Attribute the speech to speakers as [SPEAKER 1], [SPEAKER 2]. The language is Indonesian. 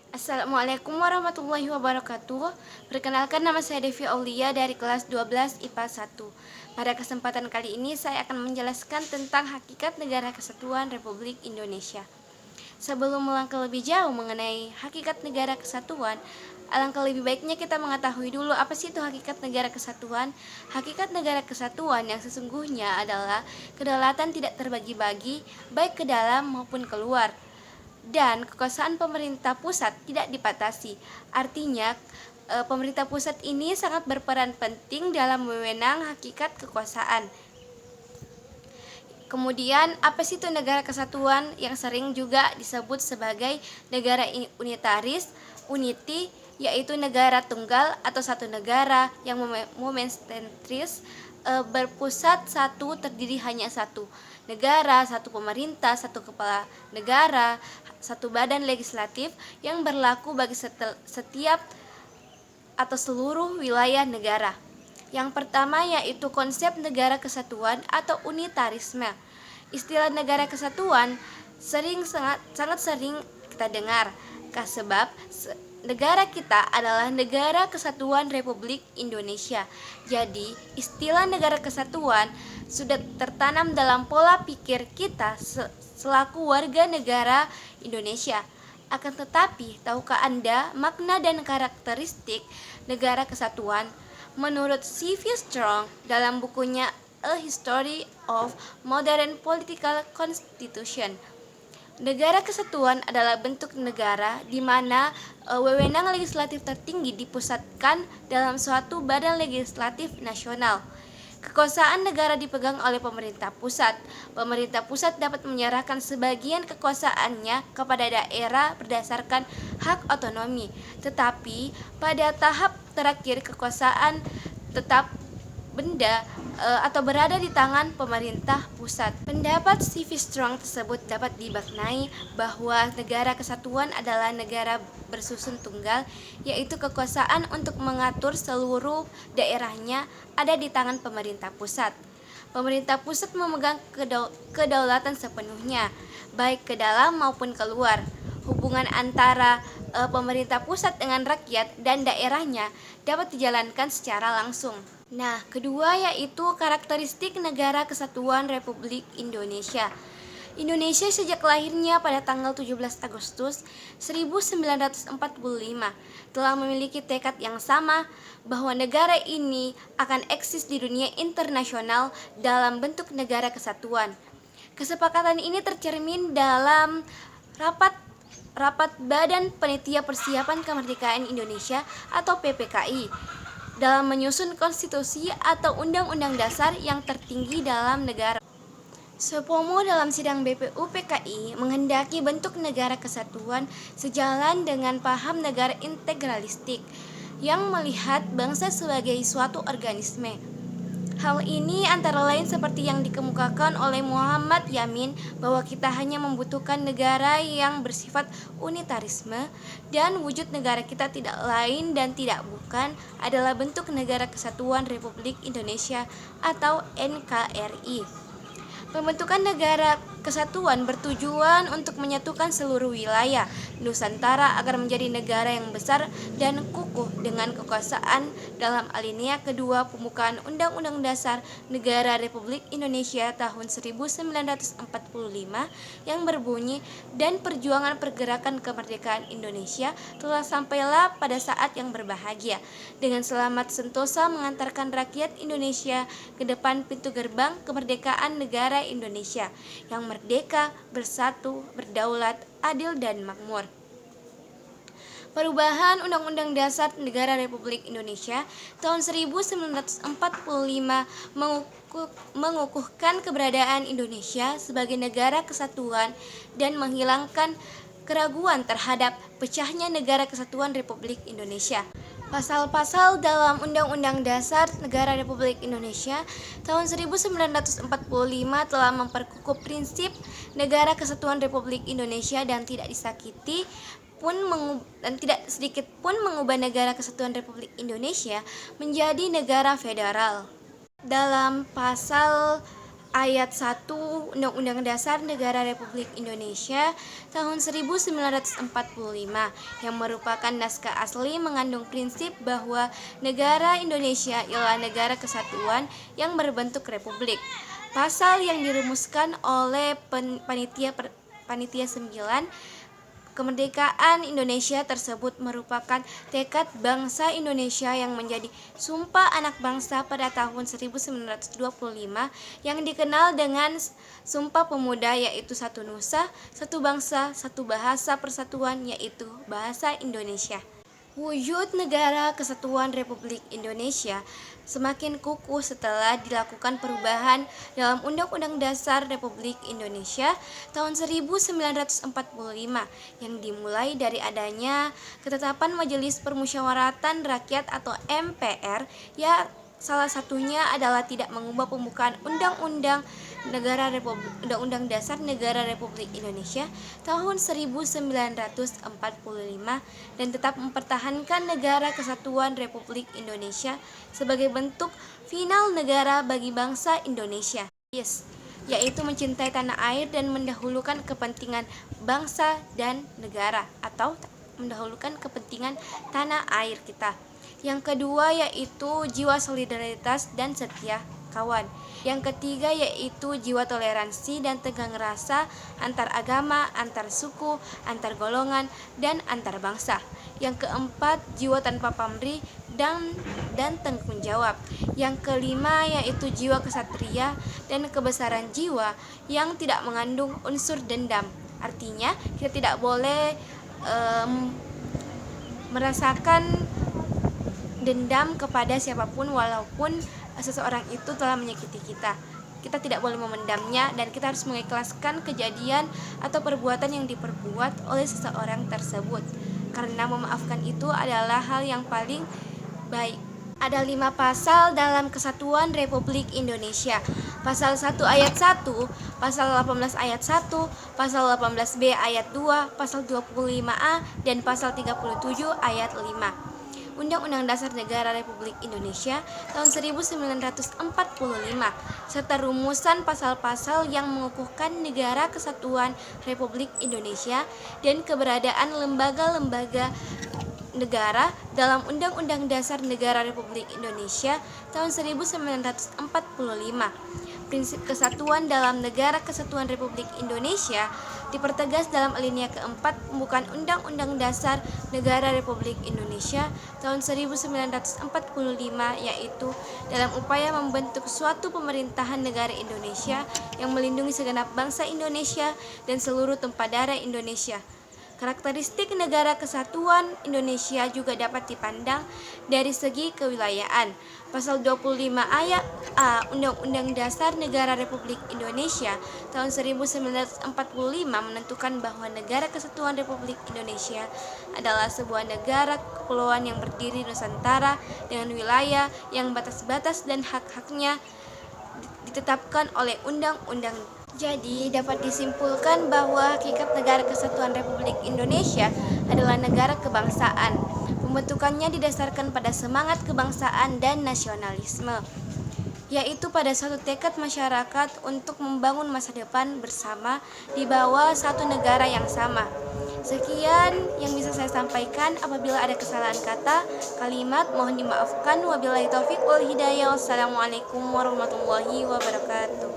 [SPEAKER 1] Assalamualaikum warahmatullahi wabarakatuh. Perkenalkan, nama saya Devi Aulia dari kelas 12 IPA 1. Pada kesempatan kali ini saya akan menjelaskan tentang hakikat Negara Kesatuan Republik Indonesia. Sebelum melangkah lebih jauh mengenai hakikat negara kesatuan, alangkah lebih baiknya kita mengetahui dulu apa sih itu hakikat negara kesatuan. Hakikat negara kesatuan yang sesungguhnya adalah kedaulatan tidak terbagi-bagi, baik ke dalam maupun keluar, dan kekuasaan pemerintah pusat tidak dibatasi. Artinya, pemerintah pusat ini sangat berperan penting dalam mewenang hakikat kekuasaan. Kemudian, apa sih itu negara kesatuan yang sering juga disebut sebagai negara unitaris, unity, yaitu negara tunggal atau satu negara yang monosenteris, berpusat satu, terdiri hanya satu negara, satu pemerintah, satu kepala negara, satu badan legislatif yang berlaku bagi setiap atau seluruh wilayah negara. Yang pertama yaitu konsep negara kesatuan atau unitarisme. Istilah negara kesatuan sangat sering kita dengar, sebab negara kita adalah Negara Kesatuan Republik Indonesia. Jadi, istilah negara kesatuan sudah tertanam dalam pola pikir kita selaku warga negara Indonesia. Akan tetapi, tahukah Anda makna dan karakteristik negara kesatuan? Menurut C.V. Strong dalam bukunya A History of Modern Political Constitution, negara kesatuan adalah bentuk negara di mana wewenang legislatif tertinggi dipusatkan dalam suatu badan legislatif nasional. Kekuasaan negara dipegang oleh pemerintah pusat. Pemerintah pusat dapat menyerahkan sebagian kekuasaannya kepada daerah berdasarkan hak otonomi. Tetapi pada tahap terakhir kekuasaan tetap atau berada di tangan pemerintah pusat. Pendapat C.V. Strong tersebut dapat dimaknai bahwa negara kesatuan adalah negara bersusun tunggal, yaitu kekuasaan untuk mengatur seluruh daerahnya ada di tangan pemerintah pusat. Pemerintah pusat memegang kedaulatan sepenuhnya, baik ke dalam maupun keluar. Hubungan antara pemerintah pusat dengan rakyat dan daerahnya dapat dijalankan secara langsung. Nah, kedua yaitu karakteristik Negara Kesatuan Republik Indonesia. Indonesia sejak lahirnya pada tanggal 17 Agustus 1945 telah memiliki tekad yang sama bahwa negara ini akan eksis di dunia internasional dalam bentuk negara kesatuan. Kesepakatan ini tercermin dalam rapat Badan Panitia Persiapan Kemerdekaan Indonesia atau PPKI dalam menyusun konstitusi atau undang-undang dasar yang tertinggi dalam negara. Sepomo dalam sidang BPUPKI menghendaki bentuk negara kesatuan sejalan dengan paham negara integralistik yang melihat bangsa sebagai suatu organisme. Hal ini antara lain seperti yang dikemukakan oleh Muhammad Yamin bahwa kita hanya membutuhkan negara yang bersifat unitarisme dan wujud negara kita tidak lain dan tidak bukan adalah bentuk Negara Kesatuan Republik Indonesia atau NKRI. Pembentukan negara kesatuan bertujuan untuk menyatukan seluruh wilayah Nusantara agar menjadi negara yang besar dan kukuh dengan kekuasaan dalam alinea kedua pembukaan Undang-Undang Dasar Negara Republik Indonesia tahun 1945 yang berbunyi, dan perjuangan pergerakan kemerdekaan Indonesia telah sampailah pada saat yang berbahagia dengan selamat sentosa mengantarkan rakyat Indonesia ke depan pintu gerbang kemerdekaan negara Indonesia yang merdeka, bersatu, berdaulat, adil dan makmur. Perubahan Undang-Undang Dasar Negara Republik Indonesia tahun 1945 mengukuhkan keberadaan Indonesia sebagai negara kesatuan dan menghilangkan keraguan terhadap pecahnya Negara Kesatuan Republik Indonesia. Pasal-pasal dalam Undang-Undang Dasar Negara Republik Indonesia tahun 1945 telah memperkukuh prinsip Negara Kesatuan Republik Indonesia dan tidak sedikit pun mengubah Negara Kesatuan Republik Indonesia menjadi negara federal. Dalam pasal Ayat 1 Undang-Undang Dasar Negara Republik Indonesia tahun 1945 yang merupakan naskah asli mengandung prinsip bahwa negara Indonesia ialah negara kesatuan yang berbentuk republik. Pasal yang dirumuskan oleh Panitia 9 Kemerdekaan Indonesia tersebut merupakan tekad bangsa Indonesia yang menjadi Sumpah Anak Bangsa pada tahun 1925 yang dikenal dengan Sumpah Pemuda, yaitu satu nusa, satu bangsa, satu bahasa persatuan, yaitu bahasa Indonesia. Wujud Negara Kesatuan Republik Indonesia semakin kukuh setelah dilakukan perubahan dalam Undang-Undang Dasar Republik Indonesia tahun 1945 yang dimulai dari adanya ketetapan Majelis Permusyawaratan Rakyat atau MPR, ya salah satunya adalah tidak mengubah pembukaan Undang-Undang Dasar Negara Republik Indonesia tahun 1945 dan tetap mempertahankan Negara Kesatuan Republik Indonesia sebagai bentuk final negara bagi bangsa Indonesia. Yaitu mencintai tanah air dan mendahulukan kepentingan bangsa dan negara, atau mendahulukan kepentingan tanah air kita. Yang kedua yaitu jiwa solidaritas dan setia kawan. Yang ketiga yaitu jiwa toleransi dan tegang rasa antar agama, antar suku, antar golongan, dan antar bangsa. Yang keempat, jiwa tanpa pamrih dan tanggung jawab. Yang kelima yaitu jiwa kesatria dan kebesaran jiwa yang tidak mengandung unsur dendam. Artinya kita tidak boleh merasakan dendam kepada siapapun walaupun seseorang itu telah menyakiti kita. Kita tidak boleh memendamnya dan kita harus mengikhlaskan kejadian atau perbuatan yang diperbuat oleh seseorang tersebut, karena memaafkan itu adalah hal yang paling baik. Ada 5 pasal dalam Kesatuan Republik Indonesia. Pasal 1 ayat 1, pasal 18 ayat 1, pasal 18B ayat 2, pasal 25A, dan pasal 37 ayat 5. Undang-Undang Dasar Negara Republik Indonesia tahun 1945 serta rumusan pasal-pasal yang mengukuhkan Negara Kesatuan Republik Indonesia dan keberadaan lembaga-lembaga negara dalam Undang-Undang Dasar Negara Republik Indonesia tahun 1945. Prinsip kesatuan dalam Negara Kesatuan Republik Indonesia dipertegas dalam alinea keempat pembukaan Undang-Undang Dasar Negara Republik Indonesia tahun 1945, yaitu dalam upaya membentuk suatu pemerintahan negara Indonesia yang melindungi segenap bangsa Indonesia dan seluruh tumpah darah Indonesia. Karakteristik Negara Kesatuan Indonesia juga dapat dipandang dari segi kewilayahan. Pasal 25 ayat A Undang-Undang Dasar Negara Republik Indonesia tahun 1945 menentukan bahwa Negara Kesatuan Republik Indonesia adalah sebuah negara kepulauan yang berdiri Nusantara dengan wilayah yang batas-batas dan hak-haknya ditetapkan oleh undang-undang. Jadi dapat disimpulkan bahwa hakikat Negara Kesatuan Republik Indonesia adalah negara kebangsaan. Pembentukannya didasarkan pada semangat kebangsaan dan nasionalisme, yaitu pada suatu tekad masyarakat untuk membangun masa depan bersama di bawah satu negara yang sama. Sekian yang bisa saya sampaikan. Apabila ada kesalahan kata, kalimat, mohon dimaafkan. Wabillahi taufiq wal hidayah. Wassalamualaikum warahmatullahi wabarakatuh.